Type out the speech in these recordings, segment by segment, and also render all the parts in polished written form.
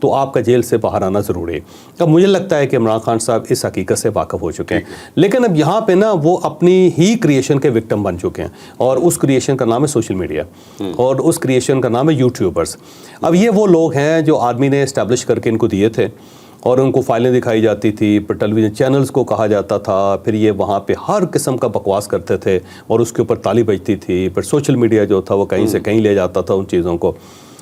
تو آپ کا جیل سے باہر آنا ضروری ہے. اب مجھے لگتا ہے کہ عمران خان صاحب اس حقیقت سے واقف ہو چکے ہیں, لیکن اب یہاں پہ نا وہ اپنی ہی کریشن کے وکٹم بن چکے ہیں, اور اس کریشن کا نام ہے سوشل میڈیا, اور اس کریشن کا نام ہے یوٹیوبرز. اب یہ وہ لوگ ہیں جو آدمی نے اسٹیبلش کر کے ان کو دیے تھے, اور ان کو فائلیں دکھائی جاتی تھی, پھر ٹیلی ویژن چینلز کو کہا جاتا تھا, پھر یہ وہاں پہ ہر قسم کا بکواس کرتے تھے اور اس کے اوپر تالی بجتی تھی. پھر سوشل میڈیا جو تھا وہ کہیں سے کہیں لے جاتا تھا ان چیزوں کو.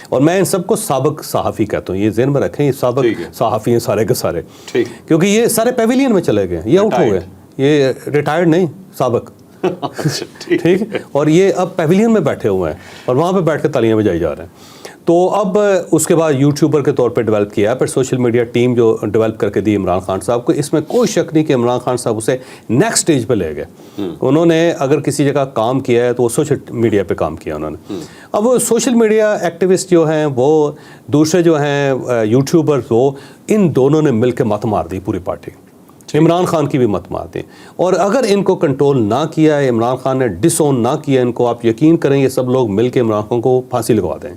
اور میں ان سب کو سابق صحافی کہتا ہوں, یہ ذہن میں رکھیں, یہ سابق صحافی ہیں سارے کے سارے, کیونکہ یہ سارے پیویلین میں چلے گئے, یہ آؤٹ ہو گئے, یہ ریٹائرڈ نہیں, سابق. ٹھیک ہے, اور یہ اب پیویلین میں بیٹھے ہوئے ہیں اور وہاں پہ بیٹھ کے تالیاں بجائی جا رہے ہیں. تو اب اس کے بعد یوٹیوبر کے طور پہ ڈیولپ کیا, پھر سوشل میڈیا ٹیم جو ڈیولپ کر کے دی عمران خان صاحب کو. اس میں کوئی شک نہیں کہ عمران خان صاحب اسے نیکسٹ سٹیج پہ لے گئے. انہوں نے اگر کسی جگہ کام کیا ہے تو وہ سوشل میڈیا پہ کام کیا انہوں نے. اب وہ سوشل میڈیا ایکٹیوسٹ جو ہیں, وہ دوسرے جو ہیں یوٹیوبر, وہ ان دونوں نے مل کے مت مار دی پوری پارٹی. عمران خان کی بھی مت مار دیں, اور اگر ان کو کنٹرول نہ کیا ہے, عمران خان نے ڈس اون نہ کیا ان کو, آپ یقین کریں یہ سب لوگ مل کے عمران خان کو پھانسی لگوا دیں.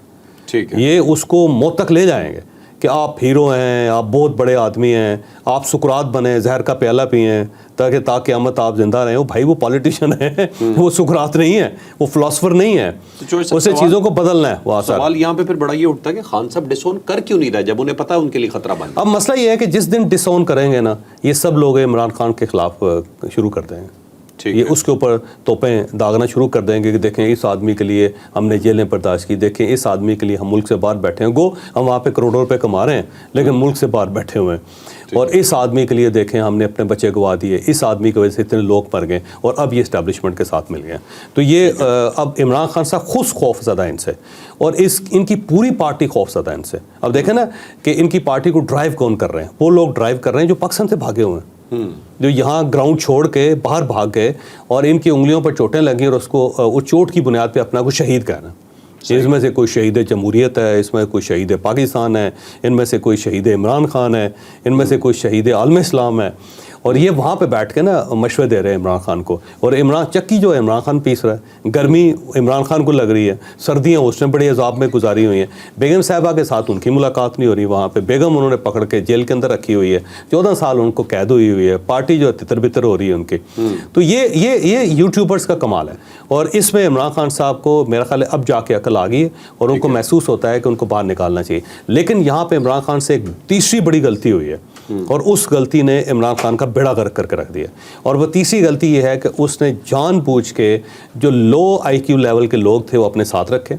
یہ اس کو موت تک لے جائیں گے کہ آپ ہیرو ہیں, آپ بہت بڑے آدمی ہیں, آپ سکرات بنیں, زہر کا پیالہ پئیں تاکہ تا قیامت آپ زندہ رہیں. بھائی وہ پالیٹیشین ہے, وہ سکرات نہیں ہے, وہ فلاسفر نہیں ہے, اسے چیزوں کو بدلنا ہے. سوال یہاں پہ پھر بڑا یہ اٹھتا ہے کہ خان صاحب ڈس اون کر کیوں نہیں رہے جب انہیں پتا ہے ان کے لیے خطرہ بن. اب مسئلہ یہ ہے کہ جس دن ڈس اون کریں گے نا, یہ سب لوگ عمران خان کے خلاف شروع کر دیں گے, یہ اس کے اوپر توپیں داغنا شروع کر دیں گے کہ دیکھیں اس آدمی کے لیے ہم نے جیلیں برداشت کی, دیکھیں اس آدمی کے لیے ہم ملک سے باہر بیٹھے ہیں, گو ہم وہاں پہ کروڑوں روپے کما رہے ہیں لیکن ملک سے باہر بیٹھے ہوئے ہیں, اور اس آدمی کے لیے دیکھیں ہم نے اپنے بچے گوا دیے, اس آدمی کی وجہ سے اتنے لوگ مر گئے, اور اب یہ اسٹیبلشمنٹ کے ساتھ مل گئے. تو یہ اب عمران خان صاحب خود خوف زدہ ان سے, اور ان کی پوری پارٹی خوف زدہ ان سے. اب دیکھیں نا کہ ان کی پارٹی کو ڈرائیو کون کر رہے ہیں, وہ لوگ ڈرائیو کر رہے ہیں جو پاکستان سے بھاگے ہوئے ہیں, جو یہاں گراؤنڈ چھوڑ کے باہر بھاگ گئے, اور ان کی انگلیوں پر چوٹیں لگیں اور اس کو اس چوٹ کی بنیاد پہ اپنا کو شہید کہنا. اس میں سے کوئی شہید جمہوریت ہے, اس میں کوئی شہید پاکستان ہے, ان میں سے کوئی شہید عمران خان ہے, ان میں سے کوئی شہید عالم اسلام ہے. اور یہ وہاں پہ بیٹھ کے نا مشورے دے رہے ہیں عمران خان کو, اور عمران چکی جو ہے عمران خان پیس رہا ہے, گرمی عمران خان کو لگ رہی ہے, سردیاں اس نے بڑے عذاب میں گزاری ہوئی ہیں. بیگم صاحبہ کے ساتھ ان کی ملاقات نہیں ہو رہی وہاں پہ, بیگم انہوں نے پکڑ کے جیل کے اندر رکھی ہوئی ہے, 14 سال ان کو قید ہوئی ہے, پارٹی جو تتر بتر ہو رہی ہے ان کی. تو یہ یوٹیوبرز کا کمال ہے, اور اس میں عمران خان صاحب کو میرا خیال ہے اب جا کے عقل آ گئی ہے, اور ان کو محسوس ہوتا ہے کہ ان کو باہر نکالنا چاہیے. لیکن یہاں پہ عمران خان سے ایک تیسری بڑی غلطی ہوئی ہے, اور اس غلطی نے عمران خان کا بیڑا غرق کر کے رکھ دیا. اور وہ تیسری غلطی یہ ہے کہ اس نے جان بوجھ کے جو لو آئی کیو لیول کے لوگ تھے وہ اپنے ساتھ رکھے,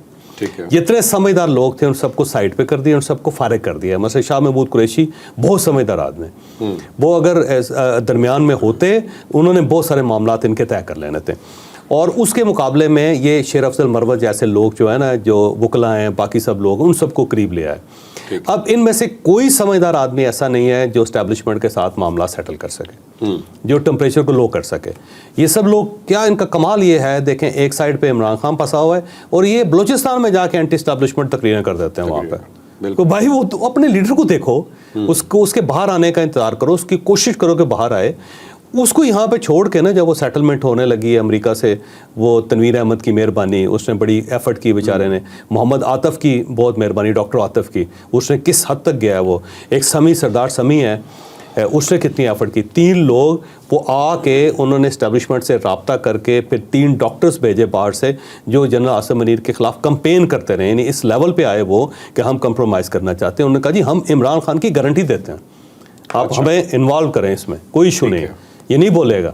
جتنے سمجھدار لوگ تھے ان سب کو سائڈ پہ کر دیا, ان سب کو فارغ کر دیا. مثلا شاہ محمود قریشی بہت سمجھدار آدمی, وہ اگر درمیان میں ہوتے انہوں نے بہت سارے معاملات ان کے طے کر لینے تھے. اور اس کے مقابلے میں یہ شیر افضل مروت جیسے لوگ جو ہے نا, جو وکلا ہیں, باقی سب لوگ, ان سب کو قریب لے آئے. اب ان میں سے کوئی سمجھدار آدمی ایسا نہیں ہے جو اسٹیبلشمنٹ کے ساتھ معاملہ سیٹل کر سکے, جو ٹمپریچر کو لو کر سکے. یہ سب لوگ کیا, ان کا کمال یہ ہے, دیکھیں ایک سائڈ پہ عمران خان پھنسا ہوا ہے, اور یہ بلوچستان میں جا کے اینٹی اسٹیبلشمنٹ تقریریں کر دیتے ہیں وہاں پہ. تو بھائی وہ اپنے لیڈر کو دیکھو, اس کے باہر آنے کا انتظار کرو, اس کی کوشش کرو کہ باہر آئے. اس کو یہاں پہ چھوڑ کے نا, جب وہ سیٹلمنٹ ہونے لگی ہے امریکہ سے, وہ تنویر احمد کی مہربانی, اس نے بڑی ایفرٹ کی بیچارے نے, محمد عاطف کی بہت مہربانی, ڈاکٹر عاطف کی, اس نے کس حد تک گیا ہے. وہ ایک سمی سردار سمی ہے, اس نے کتنی ایفرٹ کی. 3 لوگ وہ آ کے انہوں نے اسٹیبلشمنٹ سے رابطہ کر کے پھر 3 ڈاکٹرز بھیجے باہر سے جو جنرل عاصم منیر کے خلاف کمپین کرتے رہے. یعنی اس لیول پہ آئے وہ کہ ہم کمپرومائز کرنا چاہتے ہیں. انہوں نے کہا جی ہم عمران خان کی گارنٹی دیتے ہیں, آپ ہمیں انوالو کریں, اس میں کوئی ایشو نہیں ہے, یہ نہیں بولے گا,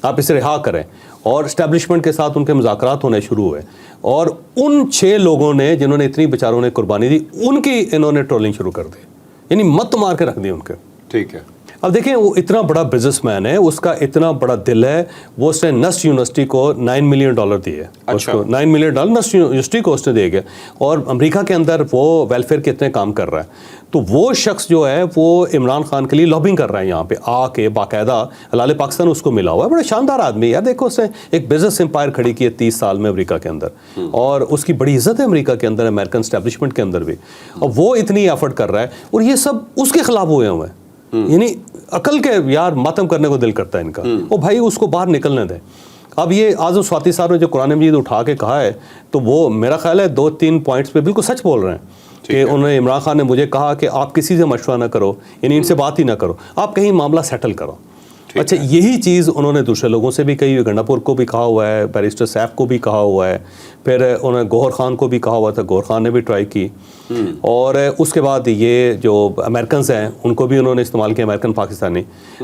آپ اسے رہا کریں. اور اسٹیبلشمنٹ کے ساتھ ان کے مذاکرات ہونے شروع ہوئے, اور ان 6 لوگوں نے جنہوں نے اتنی بیچاروں نے قربانی دی, ان کی انہوں نے ٹرولنگ شروع کر دی, یعنی مت مار کے رکھ دی ان کے. ٹھیک ہے. اب دیکھیں وہ اتنا بڑا بزنس مین ہے, اس کا اتنا بڑا دل ہے, وہ اس نے نسٹ یونیورسٹی کو $9 ملین دیے. اس کو $9 ملین نسٹ یونیورسٹی کو اس نے دے گیا, اور امریکہ کے اندر وہ ویلفیئر کے اتنے کام کر رہا ہے. تو وہ شخص جو ہے وہ عمران خان کے لیے لابنگ کر رہا ہے یہاں پہ آ کے, باقاعدہ ہلال پاکستان اس کو ملا ہوا ہے. بڑا شاندار آدمی ہے, دیکھو اس نے ایک بزنس امپائر کھڑی کی ہے 30 سال میں امریکہ کے اندر, اور اس کی بڑی عزت ہے امریکہ کے اندر, امریکن اسٹیبلشمنٹ کے اندر بھی, اور وہ اتنی ایفرٹ کر رہا ہے, اور یہ سب اس کے خلاف ہوئے ہوئے ہیں. یعنی عقل کے یار ماتم کرنے کو دل کرتا ہے ان کا, وہ بھائی اس کو باہر نکلنے دیں. اب یہ اعظم سواتی صاحب نے جو قرآن مجید اٹھا کے کہا ہے, تو وہ میرا خیال ہے 2-3 پوائنٹس پہ بالکل سچ بول رہے ہیں. کہ انہوں نے عمران خان نے مجھے کہا کہ آپ کسی سے مشورہ نہ کرو، یعنی ان سے بات ہی نہ کرو، آپ کہیں معاملہ سیٹل کرو. اچھا یہی چیز انہوں نے دوسرے لوگوں سے بھی کہی ہوئی، گنڈا پور کو بھی کہا ہوا ہے، بیرسٹر سیف کو بھی کہا ہوا ہے، پھر انہوں نے گوہر خان کو بھی کہا ہوا تھا، گوہر خان نے بھی ٹرائی کی. اور اس کے بعد یہ جو امریکنز ہیں ان کو بھی انہوں نے استعمال کیا، امریکن پاکستانی.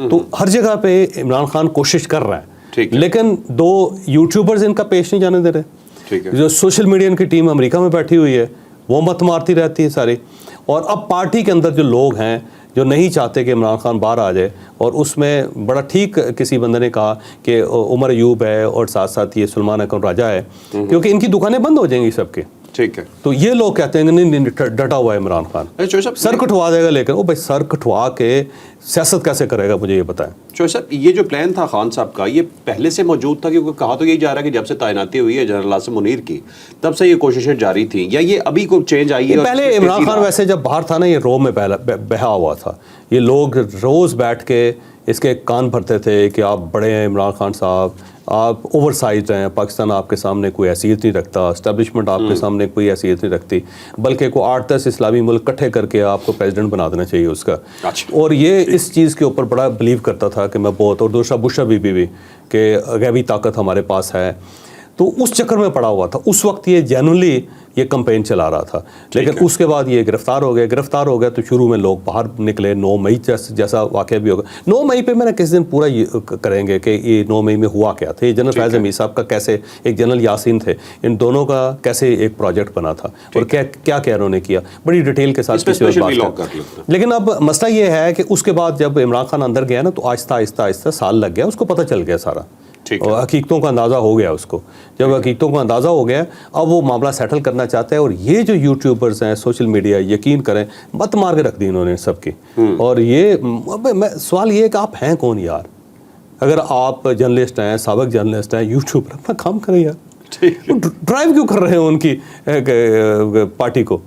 تو ہر جگہ پہ عمران خان کوشش کر رہا ہے، لیکن دو یوٹیوبرز ان کا پیش نہیں جانے دے رہے. جو سوشل میڈیا ان کی ٹیم امریکہ میں بیٹھی ہوئی ہے وہ مت مارتی رہتی ہے ساری. اور اب پارٹی کے اندر جو لوگ ہیں جو نہیں چاہتے کہ عمران خان باہر آ جائے، اور اس میں بڑا ٹھیک کسی بندے نے کہا کہ عمر ایوب ہے اور ساتھ ساتھ یہ سلمان اکرم راجہ ہے، کیونکہ ان کی دکانیں بند ہو جائیں گی سب کے. ٹھیک ہے. تو یہ لوگ کہتے ہیں کہ نہیں ڈٹا ہوا ہے عمران خان، سر کٹوا دے گا. لیکن وہ بھائی سر کٹوا کے سیاست کیسے کرے گا، مجھے یہ بتائیں. چوہدری صاحب یہ جو پلان تھا خان صاحب کا، یہ پہلے سے موجود تھا؟ کیونکہ کہا تو یہی جا رہا ہے کہ جب سے تعیناتی ہوئی ہے جنرل عاصم منیر کی تب سے یہ کوششیں جاری تھیں، یا یہ ابھی کوئی چینج آئی ہے؟ پہلے عمران خان ویسے جب باہر تھا نا، یہ رو میں بہا ہوا تھا. یہ لوگ روز بیٹھ کے اس کے کان بھرتے تھے کہ آپ بڑے ہیں عمران خان صاحب، آپ اوور سائزڈ ہیں، پاکستان آپ کے سامنے کوئی حیثیت نہیں رکھتا، اسٹیبلشمنٹ آپ کے سامنے کوئی حیثیت نہیں رکھتی، بلکہ کوئی 8-10 اسلامی ملک کٹھے کر کے آپ کو پریزیڈنٹ بنا دینا چاہیے اس کا. اور یہ اس چیز کے اوپر بڑا بلیو کرتا تھا کہ میں بہت، اور دوسرا بشا بی بی بھی کہ غیبی طاقت ہمارے پاس ہے. تو اس چکر میں پڑا ہوا تھا اس وقت، یہ جینولی یہ کمپین چلا رہا تھا. لیکن اس کے بعد یہ گرفتار ہو گیا تو شروع میں لوگ باہر نکلے. 9 مئی جیسا واقعہ بھی ہوگا. 9 مئی پہ میں نے کس دن پورا کریں گے کہ یہ 9 مئی میں ہوا کیا تھا. یہ جنرل فیض امیر صاحب کا کیسے، ایک جنرل یاسین تھے، ان دونوں کا کیسے ایک پروجیکٹ بنا تھا اور کیا انہوں نے کیا، بڑی ڈیٹیل کے ساتھ لیکن اب مسئلہ یہ ہے کہ اس کے بعد جب عمران خان اندر گیا نا تو آہستہ آہستہ سال لگ گیا، اس کو پتہ چل گیا سارا، اور حقیقتوں کا اندازہ ہو گیا اس کو. جب حقیقتوں کا اندازہ ہو گیا اب وہ معاملہ سیٹل کرنا چاہتا ہے. اور یہ جو یوٹیوبرز ہیں سوشل میڈیا، یقین کریں مت مار کے رکھ دی انہوں نے سب کی. اور یہ سوال یہ ہے کہ آپ ہیں کون یار؟ اگر آپ جرنلسٹ ہیں، سابق جرنلسٹ ہیں، یوٹیوبر، اپنا کام کریں یار. ڈرائیو کیوں کر رہے ہیں ان کی پارٹی کو؟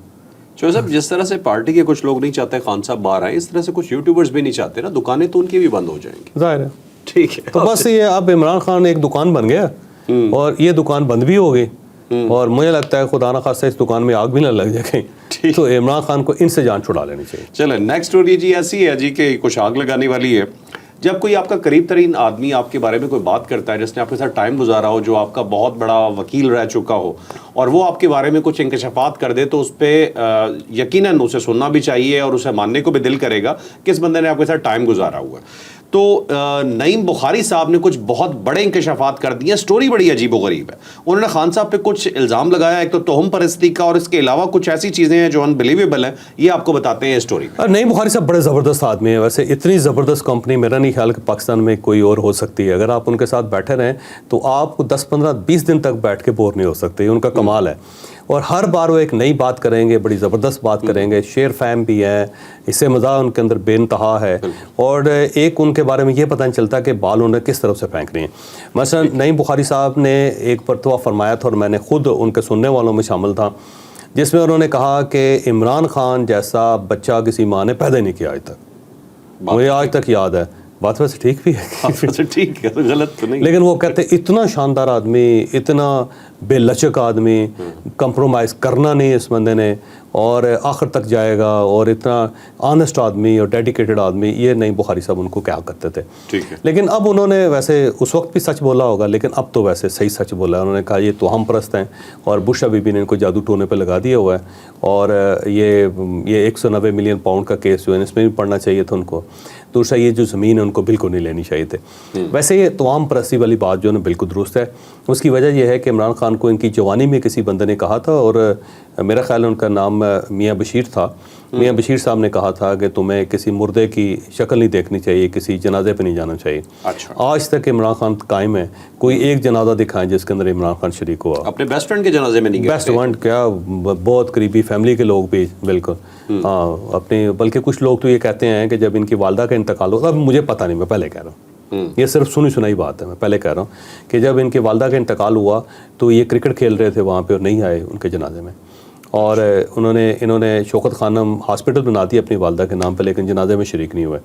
چوہدری صاحب جس طرح سے پارٹی کے کچھ لوگ نہیں چاہتے خان صاحب باہر آئیں، اس طرح سے کچھ یوٹیوبرز بھی نہیں چاہتے نا، دکانیں تو ان کی بھی بند ہو جائیں گی. ظاہر ہے. ٹھیک ہے. تو بس یہ اب عمران خان ایک دکان بن گیا اور یہ دکان بند بھی ہو گئی، اور مجھے لگتا ہے خدا نہ خواستہ اس دکان میں آگ بھی نہ لگ جائے کہیں. تو عمران خان کو ان سے جان چھڑا لینی چاہیے. چلیں نیکسٹ اسٹوری جی ایسی ہے جی کہ کچھ آگ لگانے والی ہے. جب کوئی آپ کا قریب ترین آدمی آپ کے بارے میں کوئی بات کرتا ہے، جس نے آپ کے ساتھ ٹائم گزارا ہو، جو آپ کا بہت بڑا وکیل رہ چکا ہو، اور وہ آپ کے بارے میں کچھ انکشافات کر دے، تو اس پہ یقیناً اسے سننا بھی چاہیے اور اسے ماننے کو بھی دل کرے گا کہ اس بندے نے آپ کے ساتھ ٹائم گزارا ہوا ہے. تو نعیم بخاری صاحب نے کچھ بہت بڑے انکشافات کر دیے. سٹوری بڑی عجیب و غریب ہے. انہوں نے خان صاحب پہ کچھ الزام لگایا، ایک تو توہم پرستی کا، اور اس کے علاوہ کچھ ایسی چیزیں ہیں جو انبلیویبل ہیں. یہ آپ کو بتاتے ہیں اسٹوری. نعیم بخاری صاحب بڑے زبردست آدمی ہیں. ویسے اتنی زبردست کمپنی میرا نہیں خیال کہ پاکستان میں کوئی اور ہو سکتی ہے. اگر آپ ان کے ساتھ بیٹھے رہیں تو آپ کو 10-15-20 دن تک بیٹھ کے بور نہیں ہو سکتے. ان کا کمال ہے. اور ہر بار وہ ایک نئی بات کریں گے، بڑی زبردست بات کریں گے. شیئر فیم بھی ہے، اس سے مزاح ان کے اندر بے انتہا ہے. اور ایک ان کے بارے میں یہ پتہ نہیں چلتا کہ بال انہیں کس طرف سے پھینک رہی ہیں. مثلا نعیم بخاری صاحب نے ایک مرتبہ فرمایا تھا، اور میں نے خود ان کے سننے والوں میں شامل تھا، جس میں انہوں نے کہا کہ عمران خان جیسا بچہ کسی ماں نے پیدا نہیں کیا آج تک. مجھے آج تک یاد ہے. بات ویسے ٹھیک بھی ہے، ٹھیک ہے، غلط تو نہیں. لیکن وہ کہتے اتنا شاندار آدمی، اتنا بے لچک آدمی، کمپرومائز کرنا نہیں اس بندے نے، اور آخر تک جائے گا، اور اتنا آنیسٹ آدمی اور ڈیڈیکیٹڈ آدمی. یہ نعیم بخاری صاحب ان کو کیا کرتے تھے. لیکن اب انہوں نے ویسے اس وقت بھی سچ بولا ہوگا، لیکن اب تو ویسے صحیح سچ بولا ہے. انہوں نے کہا یہ توہم پرست ہیں، اور بشا بی بی نے ان کو جادو ٹونے پہ لگا دیا ہوا ہے. اور یہ 190 ملین پاؤنڈ کا کیس جو ہے اس میں بھی پڑھنا چاہیے تھا ان کو. دوسرا یہ جو زمین ہے ان کو بالکل نہیں لینی چاہیے تھے. ویسے یہ توام پرستی والی بات جو ہے نا بالکل درست ہے. اس کی وجہ یہ ہے کہ عمران خان کو ان کی جوانی میں کسی بندے نے کہا تھا، اور میرا خیال ہے ان کا نام میاں بشیر تھا. میاں بشیر صاحب نے کہا تھا کہ تمہیں کسی مردے کی شکل نہیں دیکھنی چاہیے، کسی جنازے پہ نہیں جانا چاہیے. آج تک عمران خان قائم ہے. کوئی ایک جنازہ دکھائیں جس کے اندر عمران خان شریک ہوا. اپنے بیسٹ فرینڈ کے جنازے میں نہیں گئے؟ بیسٹ فرینڈ کیا، بہت قریبی فیملی کے لوگ بھی بالکل. ہاں اپنی، بلکہ کچھ لوگ تو یہ کہتے ہیں کہ جب ان کی والدہ کا انتقال ہو، اب مجھے پتہ نہیں، میں پہلے کہہ رہا ہوں، یہ صرف سنی سنائی بات ہے، میں پہلے کہہ رہا ہوں کہ جب ان کی والدہ کا انتقال ہوا تو یہ کرکٹ کھیل رہے تھے وہاں پہ اور نہیں آئے ان کے جنازے میں. اور انہوں نے شوکت خانم ہاسپٹل بنا دی اپنی والدہ کے نام پہ، لیکن جنازے میں شریک نہیں ہوئے.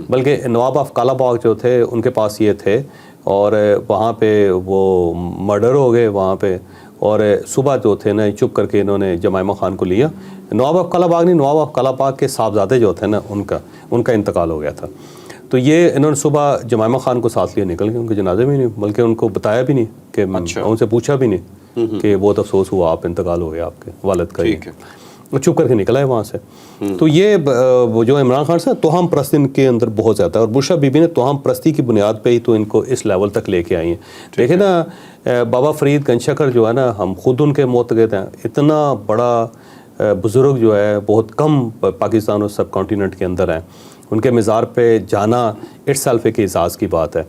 بلکہ نواب آف کالا باغ جو تھے ان کے پاس یہ تھے، اور وہاں پہ وہ مرڈر ہو گئے وہاں پہ. اور صبح جو تھے نا چپ کر کے انہوں نے جمائمہ خان کو لیا. نواب آف قلعہ باغ نہیں، نواب آف قلعہ باغ کے صاحبزادے جو تھے نا ان کا انتقال ہو گیا تھا. تو یہ انہوں نے صبح جمائمہ خان کو ساتھ لیا نکل کے، ان کے جنازے بھی نہیں، بلکہ ان کو بتایا بھی نہیں کہ ان سے پوچھا بھی نہیں کہ بہت افسوس ہوا آپ انتقال ہو گیا آپ کے والد کا. وہ چپ کر کے نکلا ہے وہاں سے. تو یہ جو عمران خان سے توہم پرستی ان کے اندر بہت زیادہ ہے، اور بشرا بی بی نے توہم پرستی کی بنیاد پہ ہی تو ان کو اس لیول تک لے کے آئی ہیں. دیکھیں نا بابا فرید گنج شکر جو ہے نا، ہم خود ان کے معتقد ہیں. اتنا بڑا بزرگ جو ہے بہت کم پاکستان اور سب کانٹیننٹ کے اندر ہیں. ان کے مزار پہ جانا اٹ سیلف ایک اعزاز کی بات ہے.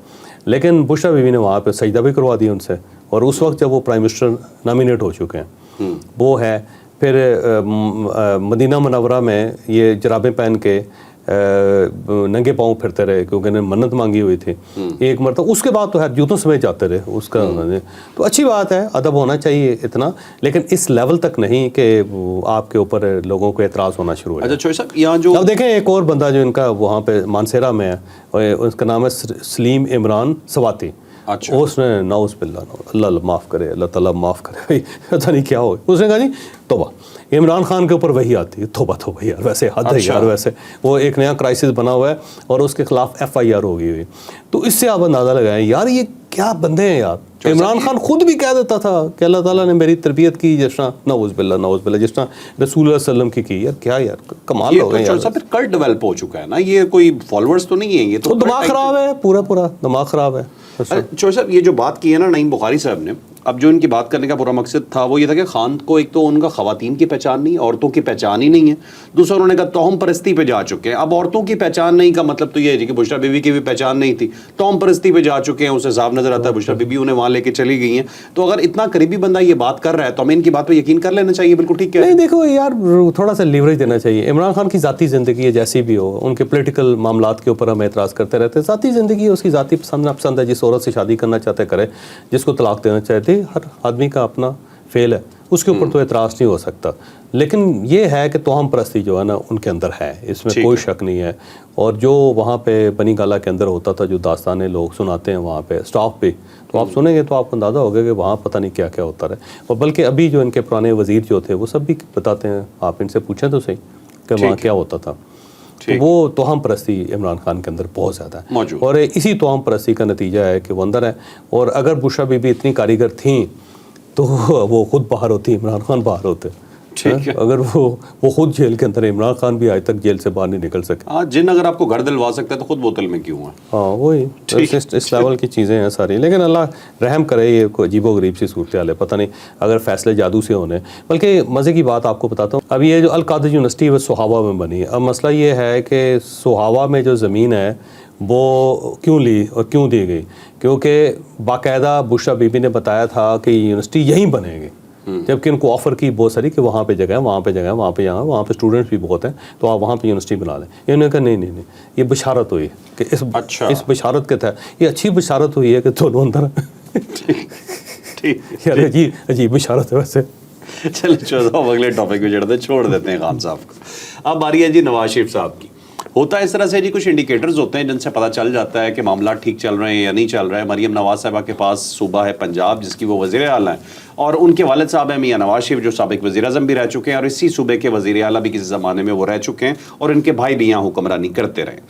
لیکن بشرا بی بی نے وہاں پہ سجدہ بھی کروا دیا ان سے، اور اس وقت جب وہ پرائم منسٹر نامینیٹ ہو چکے ہیں وہ ہے. پھر مدینہ منورہ میں یہ جرابیں پہن کے ننگے پاؤں پھرتے رہے کیونکہ انہیں منت مانگی ہوئی تھی ایک مرتبہ. اس کے بعد تو جوتوں سمیت جاتے رہے اس کا. تو اچھی بات ہے، ادب ہونا چاہیے اتنا، لیکن اس لیول تک نہیں کہ آپ کے اوپر لوگوں کو اعتراض ہونا شروع ہو جائے. اب دیکھیں ایک اور بندہ جو ان کا وہاں پہ مانسیرا میں ہے، اس کا نام ہے سلیم عمران سواتی. اس نے نعوذ باللہ، اللہ معاف کرے، اللہ تعالیٰ معاف کرے، بھائی پتہ نہیں کیا ہو. اس نے کہا جی توبہ، عمران خان کے اوپر وہی آتی ہے، توبہ توبہ یار، ویسے حد ہے یار. ویسے وہ ایک نیا کرائسس بنا ہوا ہے اور اس کے خلاف FIR ہو گئی ہوئی. تو اس سے آپ اندازہ لگائیں یار یہ کیا بندے ہیں یار. عمران خان خود بھی کہہ دیتا تھا کہ اللہ تعالیٰ نے میری تربیت کی جس طرح، نعوذ باللہ جس طرح رسول اللہ علیہ وسلم کی. یار کیا یار کمال ہو گئے یار. پھر کلٹ ڈیولپ ہو چکا ہے نا، یہ کوئی فالوورز تو نہیں ہیں، یہ تو دماغ خراب ہے، پورا دماغ خراب ہے. چور صاحب یہ جو بات کی ہے نا نعیم بخاری صاحب نے، اب جو ان کی بات کرنے کا پورا مقصد تھا وہ یہ تھا کہ خان کو ایک تو ان کا خواتین کی پہچان نہیں، عورتوں کی پہچان ہی نہیں ہے. دوسرا انہوں نے کہا توہم پرستی پہ جا چکے ہیں. اب عورتوں کی پہچان نہیں کا مطلب تو یہ ہے کہ بشرا بی بی کی بھی پہچان نہیں تھی، توہم پرستی پہ جا چکے ہیں. اسے صاف نظر آتا ہے بشرا بی بی انہیں وہاں لے کے چلی گئی ہیں. تو اگر اتنا قریبی بندہ یہ بات کر رہا ہے تو ہمیں ان کی بات پہ یقین کر لینا چاہیے. بالکل ٹھیک ہے. نہیں دیکھو یار تھوڑا سا لیوریج دینا چاہیے. عمران خان کی ذاتی زندگی ہے جیسی بھی ہو، ان کے پولیٹیکل معاملات کے اوپر ہم اعتراض کرتے رہتے ہیں. ذاتی زندگی ہے اس کی، ذاتی پسند ناپسند ہے. جس عورت سے شادی کرنا چاہتے کرے، جس کو طلاق دینا چاہتے، ہر آدمی کا اپنا فیل ہے، اس کے اوپر تو اعتراض نہیں ہو سکتا. لیکن یہ ہے کہ توہم پرستی جو ہے نا ان کے اندر ہے، اس میں کوئی شک نہیں ہے. اور جو وہاں پہ بنی گالا کے اندر ہوتا تھا، جو داستانیں لوگ سناتے ہیں وہاں پہ اسٹاف بھی، تو آپ سنیں گے تو آپ کو اندازہ ہوگا کہ وہاں پتہ نہیں کیا کیا ہوتا رہے. اور بلکہ ابھی جو ان کے پرانے وزیر جو تھے وہ سب بھی بتاتے ہیں، آپ ان سے پوچھیں تو صحیح کہ وہاں کیا ہوتا تھا. تو وہ توہم پرستی عمران خان کے اندر بہت زیادہ ہے، اور اسی توہم پرستی کا نتیجہ ہے کہ وہ اندر ہے. اور اگر بشرا بی بی اتنی کاریگر تھیں تو وہ خود باہر ہوتی، عمران خان باہر ہوتے. اگر وہ خود جیل کے اندر، عمران خان بھی آج تک جیل سے باہر نہیں نکل سکے. جن اگر آپ کو گھر دلوا سکتا ہے تو خود بوتل میں کیوں ہے. ہاں وہی اس لیول کی چیزیں ہیں ساری. لیکن اللہ رحم کرے، یہ کوئی عجیب و غریب سی صورتحال ہے. پتہ نہیں اگر فیصلے جادو سے ہونے. بلکہ مزے کی بات آپ کو بتاتا ہوں، اب یہ جو القادر یونیورسٹی وہ سہاوا میں بنی ہے. اب مسئلہ یہ ہے کہ سہاوا میں جو زمین ہے وہ کیوں لی اور کیوں دی گئی؟ کیونکہ باقاعدہ بشرا بی بی نے بتایا تھا کہ یونیورسٹی یہیں بنے گی، جبکہ ان کو آفر کی بہت ساری کہ وہاں پہ جگہ ہے، وہاں پہ جگہ ہے، وہاں پہ یہاں، وہاں پہ اسٹوڈنٹس بھی بہت ہیں، تو آپ وہاں پہ یونیورسٹی بنا لیں. انہوں نے کہا نہیں، یہ بشارت ہوئی کہ اس بشارت کے تحت، یہ اچھی بشارت ہوئی ہے کہ دونوں اندر یار عجیب بشارت ہے ویسے. چلو اگلے ٹاپک پہ چڑھتے چھوڑ دیتے ہیں خان صاحب کو. اب باری ہے جی نواز شریف صاحب کی. ہوتا ہے اس طرح سے جی، کچھ انڈیکیٹرز ہوتے ہیں جن سے پتہ چل جاتا ہے کہ معاملات ٹھیک چل رہے ہیں یا نہیں چل رہے ہیں. مریم نواز صاحبہ کے پاس صوبہ ہے پنجاب جس کی وہ وزیر اعلیٰ ہیں، اور ان کے والد صاحب ہیں میاں نواز شریف جو سابق وزیر اعظم بھی رہ چکے ہیں، اور اسی صوبے کے وزیر اعلیٰ بھی کسی زمانے میں وہ رہ چکے ہیں، اور ان کے بھائی بھی یہاں حکمرانی کرتے رہے.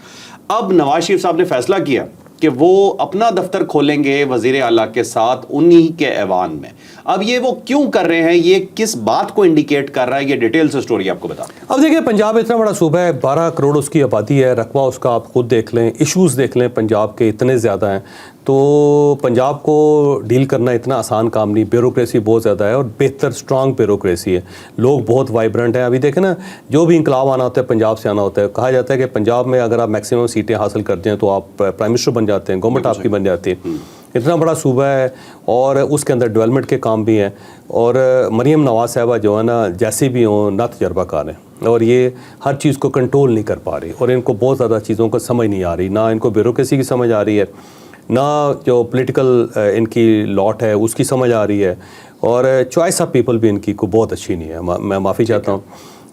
اب نواز شریف صاحب نے فیصلہ کیا کہ وہ اپنا دفتر کھولیں گے وزیر اعلیٰ کے ساتھ انہی کے ایوان میں. اب یہ وہ کیوں کر رہے ہیں، یہ کس بات کو انڈیکیٹ کر رہا ہے، یہ ڈیٹیل سے سٹوری آپ کو بتا دیں. اب دیکھیں پنجاب اتنا بڑا صوبہ ہے، 12 کروڑ اس کی آبادی ہے، رقبہ اس کا آپ خود دیکھ لیں، ایشوز دیکھ لیں پنجاب کے اتنے زیادہ ہیں. تو پنجاب کو ڈیل کرنا اتنا آسان کام نہیں. بیوروکریسی بہت زیادہ ہے، اور بہتر اسٹرانگ بیوروکریسی ہے. لوگ بہت وائبرنٹ ہیں. ابھی دیکھیں نا، جو بھی انقلاب آنا ہوتا ہے پنجاب سے آنا ہوتا ہے. کہا جاتا ہے کہ پنجاب میں اگر آپ میکسیمم سیٹیں حاصل کرتے ہیں تو آپ پرائم منسٹر بن جاتے ہیں، گورنمنٹ آپ کی بن جاتی ہے. اتنا بڑا صوبہ ہے، اور اس کے اندر ڈیولپمنٹ کے کام بھی ہیں. اور مریم نواز صاحبہ جو ہے نا، جیسی بھی ہوں نا تجربہ کار ہیں، اور یہ ہر چیز کو کنٹرول نہیں کر پا رہی، اور ان کو بہت زیادہ چیزوں کو سمجھ نہیں آ رہی. نہ ان کو بیوروکریسی کی سمجھ آ رہی ہے، نہ جو پولیٹیکل ان کی لاٹ ہے اس کی سمجھ آ رہی ہے، اور چوائس آف پیپل بھی ان کی کو بہت اچھی نہیں ہے. میں معافی چاہتا ہوں.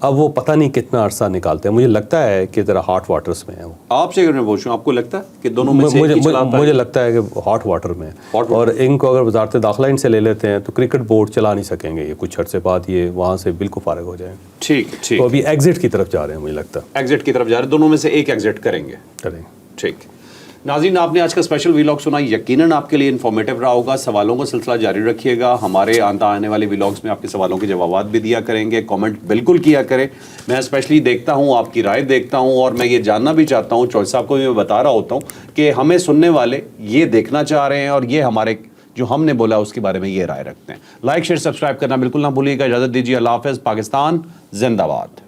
اب وہ پتہ نہیں کتنا عرصہ نکالتے ہیں. مجھے لگتا ہے کہ ذرا ہاٹ واٹرس میں ہے وہ. آپ سے اگر میں پوچھوں آپ کو لگتا ہے کہ دونوں میں سے ایک ہی چلاتا ہے؟ مجھے لگتا ہے کہ ہاٹ واٹر میں ہے. اور ان کو اگر وزارت داخلہ ان سے لے لیتے ہیں تو کرکٹ بورڈ چلا نہیں سکیں گے یہ کچھ عرصے بعد, یہ وہاں سے بالکل فارغ ہو جائیں. ٹھیک ٹھیک. تو ابھی ایگزٹ کی طرف جا رہے ہیں مجھے لگتا ہے. ایگزٹ کی طرف جا رہے ہیں, دونوں میں سے ایک ایگزٹ کریں گے. کریں. ٹھیک. ناظرین آپ نے آج کا اسپیشل ویلاگ سنا, یقیناً آپ کے لیے انفارمیٹیو رہا ہوگا. سوالوں کا سلسلہ جاری رکھیے گا, ہمارے آنے والے ویلاگس میں آپ کے سوالوں کے جوابات بھی دیا کریں گے. کامنٹ بالکل کیا کریں, میں اسپیشلی دیکھتا ہوں, آپ کی رائے دیکھتا ہوں, اور میں یہ جاننا بھی چاہتا ہوں, چوہدری صاحب کو بھی میں بتا رہا ہوتا ہوں کہ ہمیں سننے والے یہ دیکھنا چاہ رہے ہیں اور یہ ہمارے جو ہم نے بولا اس کے بارے میں یہ رائے رکھتے ہیں. لائک شیئر سبسکرائب کرنا بالکل نہ بھولیے گا. اجازت دیجیے, اللہ حافظ. پاکستان زندہ باد.